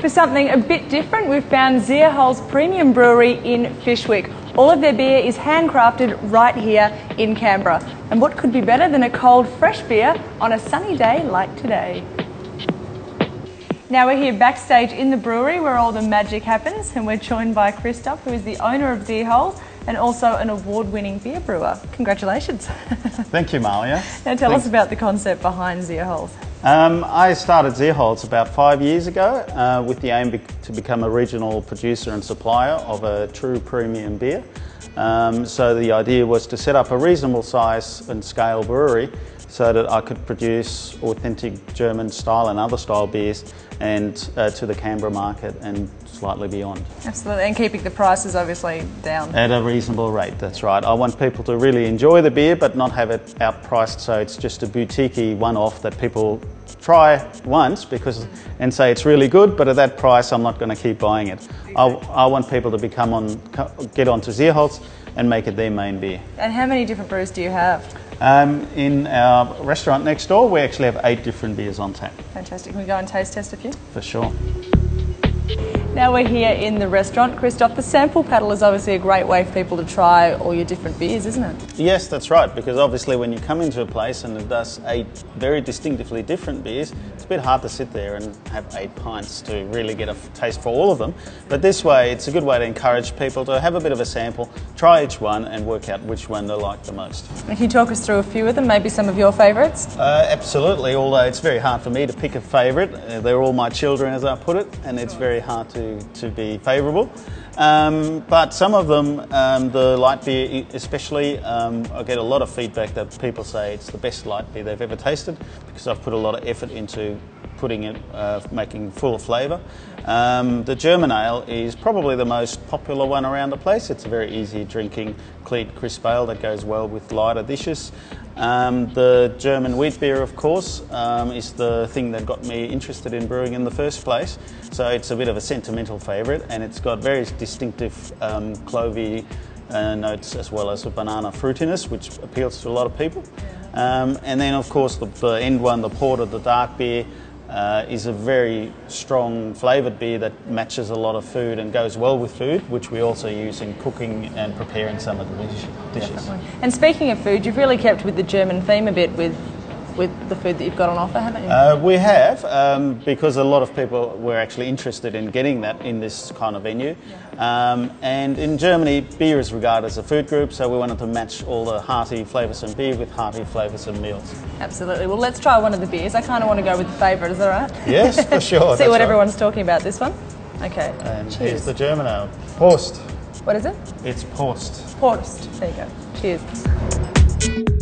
For something a bit different, we've found Zierholz Premium Brewery in Fyshwick. All of their beer is handcrafted right here in Canberra. And what could be better than a cold, fresh beer on a sunny day like today? Now we're here backstage in the brewery where all the magic happens, and we're joined by Christoph, who is the owner of Zierholz and also an award-winning beer brewer. Congratulations. Thank you, Malia. Now tell us about the concept behind Zierholz. I started Zierholz about 5 years ago with the aim to become a regional producer and supplier of a true premium beer. So the idea was to set up a reasonable size and scale brewery so that I could produce authentic German style and other style beers and to the Canberra market and slightly beyond. Absolutely, and keeping the prices obviously down. At a reasonable rate, that's right. I want people to really enjoy the beer but not have it outpriced, so it's just a boutique-y one-off that people try once and say it's really good, but at that price I'm not going to keep buying it. I want people to get onto Zierholz and make it their main beer. And how many different brews do you have? In our restaurant next door we actually have 8 different beers on tap. Fantastic. Can we go and taste test a few? For sure. Now we're here in the restaurant. Christoph, the sample paddle is obviously a great way for people to try all your different beers, isn't it? Yes, that's right, because obviously when you come into a place and it does 8 very distinctively different beers, it's a bit hard to sit there and have 8 pints to really get a taste for all of them. But this way, it's a good way to encourage people to have a bit of a sample, try each one and work out which one they like the most. Can you talk us through a few of them, maybe some of your favourites? Absolutely, although it's very hard for me to pick a favourite. They're all my children, as I put it, and it's very hard to be favourable. But some of them, the light beer especially, I get a lot of feedback that people say it's the best light beer they've ever tasted because I've put a lot of effort into putting it, making full of flavour. The German ale is probably the most popular one around the place. It's a very easy drinking, clean, crisp ale that goes well with lighter dishes. The German wheat beer, of course, is the thing that got me interested in brewing in the first place. So it's a bit of a sentimental favourite, and it's got very distinctive clovey notes as well as a banana fruitiness, which appeals to a lot of people. And then, of course, the end one, the porter, the dark beer, is a very strong flavoured beer that matches a lot of food and goes well with food, which we also use in cooking and preparing some of the dishes. Definitely. And speaking of food, you've really kept with the German theme a bit with the food that you've got on offer, haven't you? We have, because a lot of people were actually interested in getting that in this kind of venue. And in Germany, beer is regarded as a food group, so we wanted to match all the hearty flavoursome beer with hearty flavoursome meals. Absolutely. Well, let's try one of the beers. I kind of want to go with the favourite, is that right? Yes, for sure. See what everyone's talking about, this one? Okay. And cheers. Here's the German ale. Prost. What is it? It's Prost. Prost. There you go. Cheers.